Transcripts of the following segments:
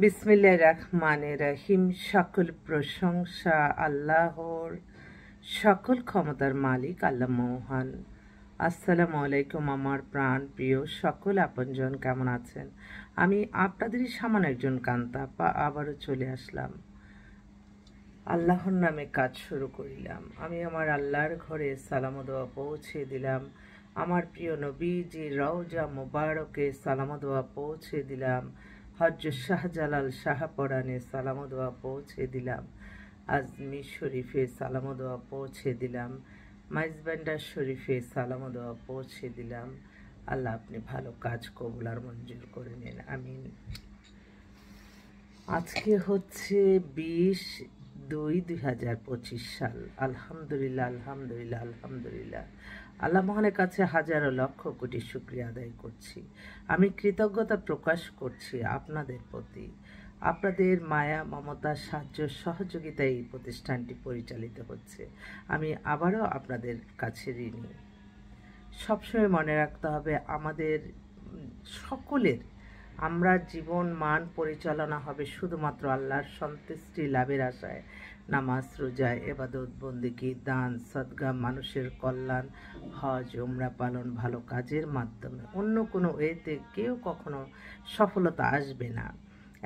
বিসমিল্লাহির রহমানির রহিম। সকল প্রশংসা আল্লাহর, সকল ক্ষমতার মালিক আল্লাহ মহান। আসসালামু আলাইকুম আমার প্রাণ প্রিয় সকল আপনজন, কেমন আছেন? আমি আপনাদেরই সামান্য একজন কান্তা আবারও চলে আসলাম। আল্লাহর নামে কাজ শুরু করিলাম। আমি আমার আল্লাহর ঘরে সালাম দোয়া পৌঁছে দিলাম। আমার প্রিয় নবীজি রওজা মুবারকে সালাম দোয়া পৌঁছে দিলাম। হযরত শাহজালাল শাহপরানে সালাম দোয়া পৌঁছে দিলাম। আজমির শরীফে সালাম দোয়া পৌঁছে দিলাম। মাইজবান্ডার শরীফে সালাম দোয়া পৌঁছে দিলাম। আল্লাহ আপনি ভালো কাজ কবুল আর মঞ্জুর করে নিন, আমিন। আজকে হচ্ছে 20/2/2025 সাল। আলহামদুলিল্লাহ, আলহামদুলিল্লাহ, আলহামদুলিল্লাহ। আল্লাহ মহানের কাছে হাজারো লক্ষ কোটি শুকরিয়া আদায় করছি। আমি কৃতজ্ঞতা প্রকাশ করছি আপনাদের প্রতি। আপনাদের মায়া, মমতা, সাহায্য, সহযোগিতায় এই প্রতিষ্ঠানটি পরিচালিত হচ্ছে। আমি আবারও আপনাদের কাছে ঋণী। সবসময় মনে রাখতে হবে আমাদের সকলের আমরা জীবন মান পরিচালনা হবে শুধুমাত্র আল্লাহর সন্তুষ্টি লাভের আশায়। নামাজ, রোজা, ইবাদত, বন্দেগী, দান, সদকা, মানুষের কল্যাণ, হজ, উমরা পালন, ভালো কাজের মাধ্যমে। অন্য কোনো ওয়েতে কেউ কখনো সফলতা আসবে না।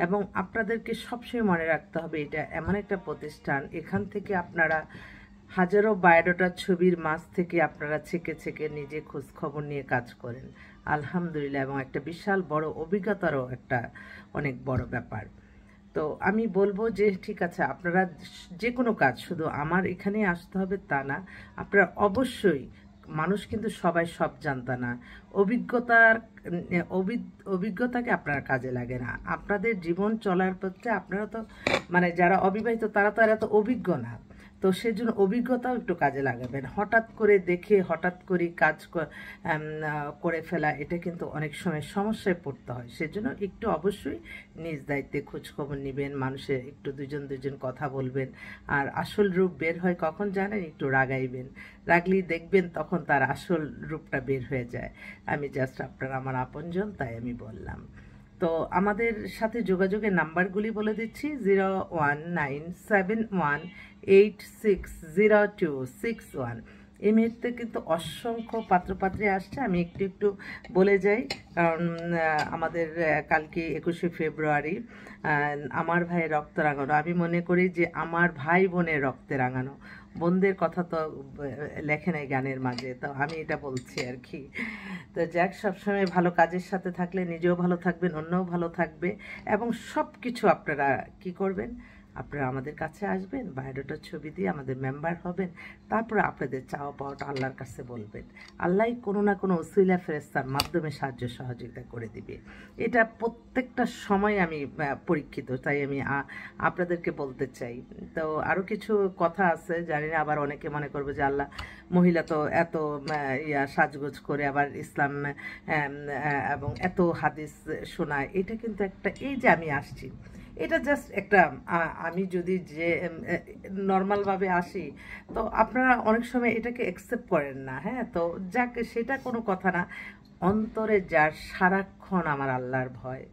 এবং আপনাদেরকে সবসময় মনে রাখতে হবে এটা এমন একটা প্রতিষ্ঠান, এখান থেকে আপনারা হাজারো বায়োডাটার ছবির মাঝ থেকে আপনারা ছেকে ছেকে নিজে খোঁজ খবর নিয়ে কাজ করেন, আলহামদুলিল্লাহ। এবং একটা বিশাল বড় অভিজ্ঞতারও একটা অনেক বড় ব্যাপার। তো আমি বলবো যে ঠিক আছে, আপনারা যে কোনো কাজ শুধু আমার এখানে আসতে হবে তা না। আপনারা অবশ্যই, মানুষ কিন্তু সবাই সব জানতা না, অভিজ্ঞতাকে আপনারা কাজে লাগে না। আপনাদের জীবন চলার পথে আপনারা তো যারা অবিবাহিত তারা তো আর এত অভিজ্ঞ না, তো সেজন্য অভিজ্ঞতাও একটু কাজে লাগাবেন। হঠাৎ করে দেখে হঠাৎ করে কাজ করে ফেলা, এটা কিন্তু অনেক সময় সমস্যায় পড়তে হয়। সেজন্য একটু অবশ্যই নিজ দায়িত্বে খোঁজখবর নেবেন, মানুষের একটু দুজন কথা বলবেন। আর আসল রূপ বের হয় কখন জানেন? একটু রাগাইবেন, রাগলেই দেখবেন তখন তার আসল রূপটা বের হয়ে যায়। আমি জাস্ট আপনারা আমার আপনজন, তাই আমি বললাম। তো আমাদের সাথে যোগাযোগের নাম্বারগুলি বলে দিচ্ছি: 01971860261। এই মুহূর্তে কিন্তু অসংখ্য পাত্রপাত্রী আসছে। আমি একটু একটু বলে যাই, কারণ আমাদের কালকে 21শে ফেব্রুয়ারি আমার ভাইয়ের রক্ত রাঙানো। আমি মনে করি যে আমার ভাই বোনের রক্তে রাঙানো। বোনদের কথা তো লেখে নাই গানের মাঝে, তো আমি এটা বলছি আর কি। তো যাক, সবসময় ভালো কাজের সাথে থাকলে নিজেও ভালো থাকবেন, অন্যও ভালো থাকবে। এবং সব কিছু আপনারা কি করবেন, আপনারা আমাদের কাছে আসবেন, বায়োডাটার ছবি দিয়ে আমাদের মেম্বার হবেন। তারপরে আপনাদের চাওয়া পাওয়াটা আল্লাহর কাছে বলবেন। আল্লাহই কোনো না কোনো ওসিলা ফেরেশতার মাধ্যমে সাহায্য সহযোগিতা করে দিবে। এটা প্রত্যেকটা সময় আমি পরীক্ষিত, তাই আমি আপনাদেরকে বলতে চাই। তো আরও কিছু কথা আছে, জানি না আবার অনেকে মনে করবে যে আল্লাহ মহিলা তো এত সাজগোজ করে আবার ইসলাম এবং এত হাদিস শোনায়। এটা কিন্তু একটা, এই যে আমি আসছি, এটা জাস্ট একটা, আমি যদি যে নর্মালভাবে আসি তো আপনারা অনেক সময় এটাকে অ্যাকসেপ্ট করেন না। হ্যাঁ, তো যাক, সেটা কোনো কথা না। অন্তরে যার সারাক্ষণ আমার আল্লাহর ভয়,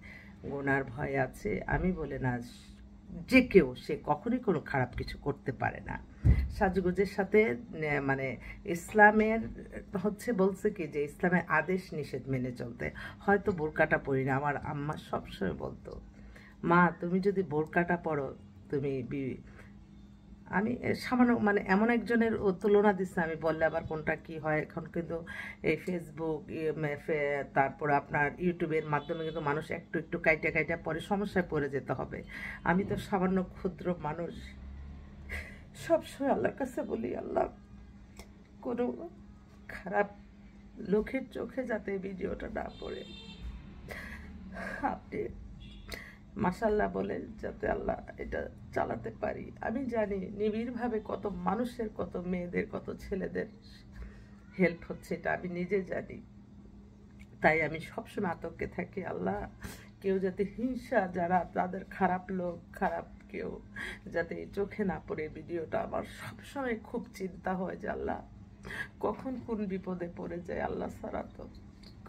গুনার ভয় আছে, আমি বলে না যে কেউ, সে কখনোই কোনো খারাপ কিছু করতে পারে না। সাজগোজের সাথে ইসলামের হচ্ছে বলছে কি যে ইসলামের আদেশ নিষেধ মেনে চলতে। হয়তো বোরকাটা পরি না, আমার আম্মা সবসময় বলতো, মা তুমি যদি বোরকাটা পরো তুমি আমি সামান্য এমন একজনের তুলনা দিচ্ছে, আমি বললে আবার কোনটা কি হয়। এখন কিন্তু এই ফেসবুক, তারপর আপনার ইউটিউবের মাধ্যমে কিন্তু মানুষ একটু একটু কাইটা পরে সমস্যায় পড়ে যেতে হবে। আমি তো সামান্য ক্ষুদ্র মানুষ, সবসময় আল্লাহর কাছে বলি, আল্লাহ কোনো খারাপ লোকের চোখে যাতে ভিডিওটা না পড়ে, আপনি মাশাল্লাহ বলে যাতে আল্লাহ এটা চালাতে পারি। আমি জানি নিবিড়ভাবে কত মানুষের, কত মেয়েদের, কত ছেলেদের হেল্প হচ্ছে, এটা আমি নিজে জানি। তাই আমি সবসময় আতঙ্কে থাকি, আল্লাহ কেউ যাতে হিংসা, যারা তাদের খারাপ লোক, খারাপ কেউ যাতে চোখে না পড়ে ভিডিওটা। আমার সবসময় খুব চিন্তা হয় যে আল্লাহ কখন কোন বিপদে পড়ে যায়, আল্লাহ ছাড়া তো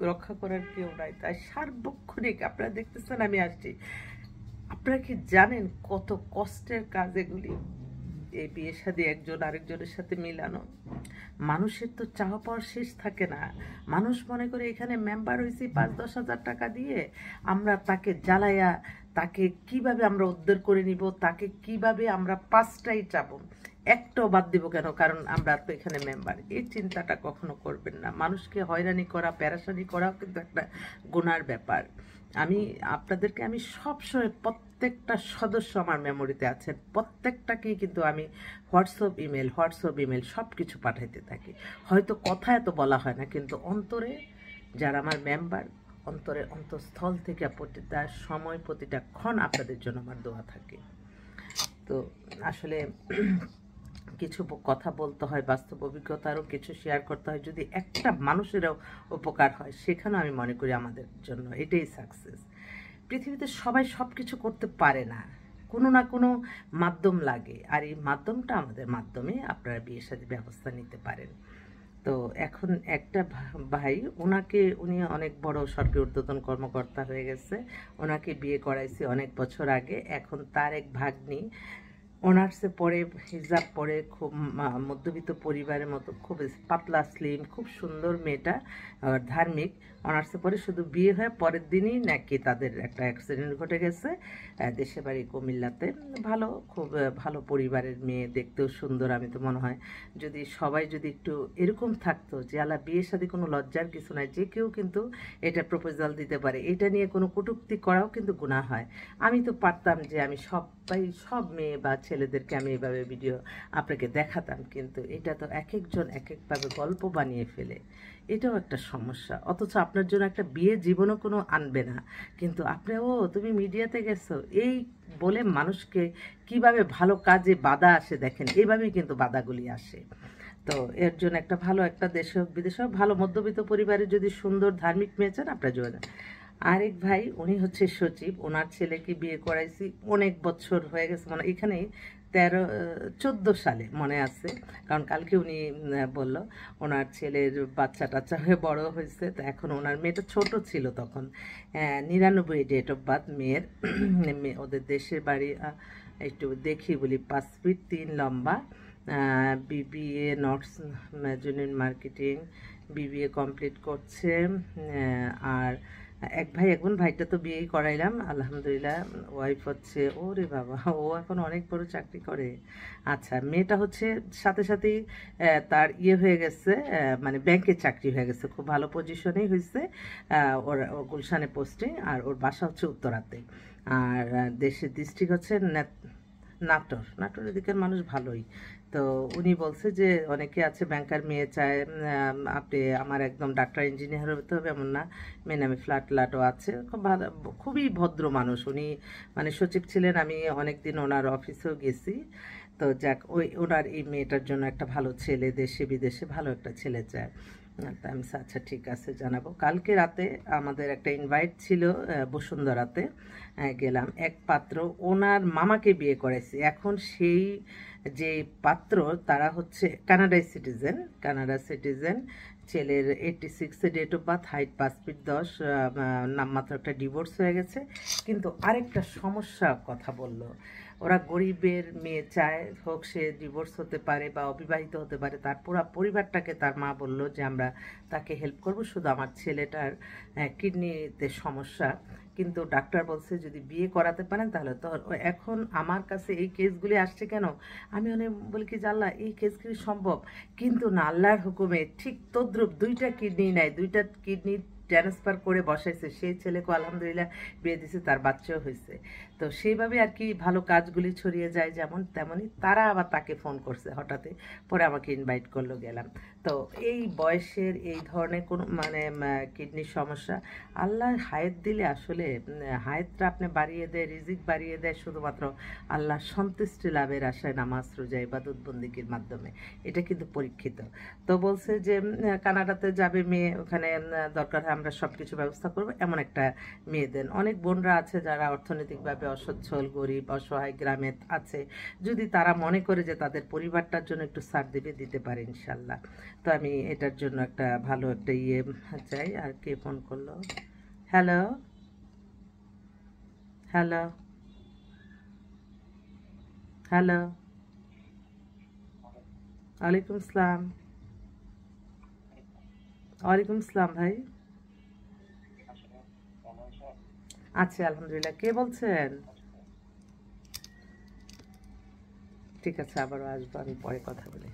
রক্ষা করার কেউ নাই। তাই সার্বক্ষণিক আপনারা দেখতেছেন আমি আসছি, আপনারা কি জানেন কত কষ্টের কাজ এগুলি, এই বিয়ে শাদী একজন আরেকজনের সাথে মিলানো? মানুষের তো চাওয়া পাওয়ার শেষ থাকে না। মানুষ মনে করে এখানে মেম্বার হয়েছি 5-10 হাজার টাকা দিয়ে, আমরা তাকে জ্বালায়া তাকে কিভাবে আমরা উদ্ধার করে নিব, তাকে কিভাবে আমরা পাঁচটাই চাবো, একটাও বাদ দিব কেন, কারণ আমরা তো এখানে মেম্বার। এই চিন্তাটা কখনো করবেন না। মানুষকে হয়রানি করা, প্যারাশানি করাও কিন্তু একটা গুনার ব্যাপার। আপনাদেরকে আমি সবসময় প্রত্যেকটা সদস্য আমার মেমোরিতে আছেন, প্রত্যেকটাকেই কিন্তু আমি হোয়াটসঅ্যাপ ইমেল সব কিছু পাঠাইতে থাকি। হয়তো কথা এত বলা হয় না, কিন্তু অন্তরে যারা আমার মেম্বার, অন্তরে অন্তঃস্থল থেকে প্রতিটা সময় প্রতিটা ক্ষণ আপনাদের জন্য আমার দোয়া থাকে। তো আসলে কিছু কথা বলতে হয়, বাস্তব অভিজ্ঞতারও কিছু শেয়ার করতে হয়। যদি একটা মানুষেরও উপকার হয়, সেখানেও আমি মনে করি আমাদের জন্য এটাই সাকসেস। পৃথিবীতে সবাই সব কিছু করতে পারে না, কোনো না কোনো মাধ্যম লাগে, আর এই মাধ্যমটা আমাদের মাধ্যমে আপনারা বিয়ে শাদী ব্যবস্থা নিতে পারেন। তো এখন একটা ভাই, উনি অনেক বড় সরকারি ঊর্ধ্বতন কর্মকর্তা হয়ে গেছে, ওনাকে বিয়ে করাইছি অনেক বছর আগে। এখন তার এক ভাগ্নি অনার্সে পড়ে, হিজাব পড়ে, খুব মধ্যবিত্ত পরিবারের মতো, খুব পাতলা স্লিম, খুব সুন্দর মেয়েটা, ধার্মিক। অনার্সে পড়ে, শুধু বিয়ে হয়ে পরের দিনই নাকি তাদের একটা অ্যাক্সিডেন্ট ঘটে গেছে। দেশে বাড়ি কুমিল্লাতে, ভালো, খুব ভালো পরিবারের মেয়ে, দেখতেও সুন্দর। আমি তো মনে হয় যদি সবাই যদি একটু এরকম থাকতো যে আল্লাহ, বিয়ে সাথে কোনো লজ্জার কিছু নাই, যে কেউ কিন্তু এটা প্রপোজাল দিতে পারে, এটা নিয়ে কোনো কটূক্তি করাও কিন্তু গুনাহ হয়। আমি তো পারতাম যে আমি সব মেয়ে বা ছেলেদেরকে আমি এভাবে ভিডিও আপনাকে দেখাতাম, কিন্তু এটা তো এক একজন এক একভাবে গল্প বানিয়ে ফেলে, এটাও একটা সমস্যা। অথচ আপনার জন্য একটা বিয়ে জীবনও কোনো আনবে না, কিন্তু আপনি তুমি মিডিয়াতে গেছো এই বলে মানুষকে কিভাবে ভালো কাজে বাধা আসে দেখেন, এইভাবেই কিন্তু বাধাগুলি আসে। তো এর জন্য একটা ভালো, একটা দেশে হোক বিদেশে হোক, ভালো মধ্যবিত্ত পরিবারে যদি সুন্দর ধার্মিক মেয়ে চান, আপনার যোগাযোগ। আরেক ভাই, উনি হচ্ছে সচিব, ওনার ছেলেকে বিয়ে করাইছি অনেক বছর হয়ে গেছে, মানে এখানেই 14 সালে মনে আছে, কারণ কালকে উনি বলল ওনার ছেলের বাচ্চা টাচ্চা হয়ে বড় হয়েছে। তো এখন ওনার মেয়েটা ছোট ছিল তখন, 99 ডেট অফ বার্থ মেয়ের। ওদের দেশের বাড়ি একটু দেখি বলি, 5 ফিট 3 লম্বা, বিবিএ নর্থস ম্যাজুনিন মার্কেটিং, বিবিএ কমপ্লিট করছে। আর এক ভাই, এখন ভাইটা তো বিয়েই করাইলাম আলহামদুলিল্লাহ। ওয়াইফ হচ্ছে, ওরে বাবা, ও এখন অনেক বড় চাকরি করে। আচ্ছা, মেয়েটা হচ্ছে সাথে সাথেই তার ইয়ে হয়ে গেছে, মানে ব্যাংকে চাকরি হয়ে গেছে, খুব ভালো পজিশনেই হয়েছে। ওর গুলশানে পোস্টিং, আর ওর বাসা হচ্ছে উত্তরাতে। আর দেশের ডিস্ট্রিক্ট হচ্ছে নাটোরের দিকের মানুষ ভালোই। তো উনি বলছে যে অনেকে আছে ব্যাংকার মেয়ে চায়, আপনি আমার একদম ডাক্তার ইঞ্জিনিয়ার হতে হবে এমন না, মেয়ে নামে ফ্ল্যাটও আছে। খুব ভালো, খুবই ভদ্র মানুষ উনি, মানে সচিব ছিলেন। আমি অনেক দিন ওনার অফিসেও গেছি। তো যাক, ওনার এই মেয়েটার জন্য একটা ভালো ছেলে, দেশে বিদেশে ভালো একটা ছেলে চায়। তা আমি আচ্ছা ঠিক আছে, জানাবো। কালকে রাতে আমাদের একটা ইনভাইট ছিল বসুন্ধরাতে, গেলাম। এক পাত্র ওনার মামাকে বিয়ে করেছি। এখন সেই যে পাত্র, তারা হচ্ছে কানাডা সিটিজেন। ছেলের 86-এ date of birth, height 5 feet 10, নামমাত্র একটা ডিভোর্স হয়ে গেছে। কিন্তু আরেকটা সমস্যা কথা বলল, ওরা গরিবের মেয়ে চায়, হোক সে ডিভোর্স হতে পারে বা অবিবাহিত হতে পারে, তার পুরো পরিবারটাকে তার মা বলল যে আমরা তাকে হেল্প করব, শুধু আমার ছেলেটার কিডনিতে সমস্যা। কিন্তু ডাক্তার বলছে যদি বিয়ে করাতে পারেন তাহলে তো। এখন আমার কাছে এই কেসগুলি আসছে কেন, আমি অনেক বলি কি জানলা এই কেসগুলি সম্ভব, কিন্তু না, আল্লাহর হুকুমে ঠিক তদ্রুপ 2টা কিডনি নেয়, 2টা কিডনি ট্রান্সফার করে বসাইছে, সেই ছেলেকে আলহামদুলিল্লাহ বিয়ে দিছে, তার বাচ্চাও হয়েছে। তো সেইভাবে আর কি ভালো কাজগুলি ছড়িয়ে যায়, যেমন তেমনই তারা আবার তাকে ফোন করছে হঠাৎই, পরে আমাকে ইনভাইট করলো, গেলাম। তো এই বয়সের এই ধরনের কোনো মানে কিডনির সমস্যা, আল্লাহ হায়াত দিলে আসলে হায়াতটা আপনি বাড়িয়ে দেয়, রিজিক বাড়িয়ে দেয় শুধুমাত্র আল্লাহ সন্তুষ্টি লাভের আশায় নামাজ রোজা ইবাদত বন্দিগির মাধ্যমে, এটা কিন্তু পরীক্ষিত। তো বলছে যে কানাডাতে যাবে মেয়ে, ওখানে দরকার হয় আমরা সব কিছু ব্যবস্থা করবো, এমন একটা মেয়ে দেন। অনেক বোনরা আছে যারা অর্থনৈতিকভাবে অসচ্ছল, গরিব, অসহায়, গ্রামে আছে, যদি তারা মনে করে যে তাদের পরিবারটার জন্য একটু ছাড় দিতে পারে ইনশাল্লাহ। তো আমি এটার জন্য একটা ভালো একটা ইয়ে চাই। আর কে ফোন করলো? হ্যালো, হ্যালো, হ্যালো, ওয়ালাইকুম আসসালাম। ওয়ালাইকুম আসসালাম ভাই। আছি আলহামদুলিল্লাহ। কে বলছেন? ঠিক আছে, আবারও আসবো, আমি পরে কথা বলি।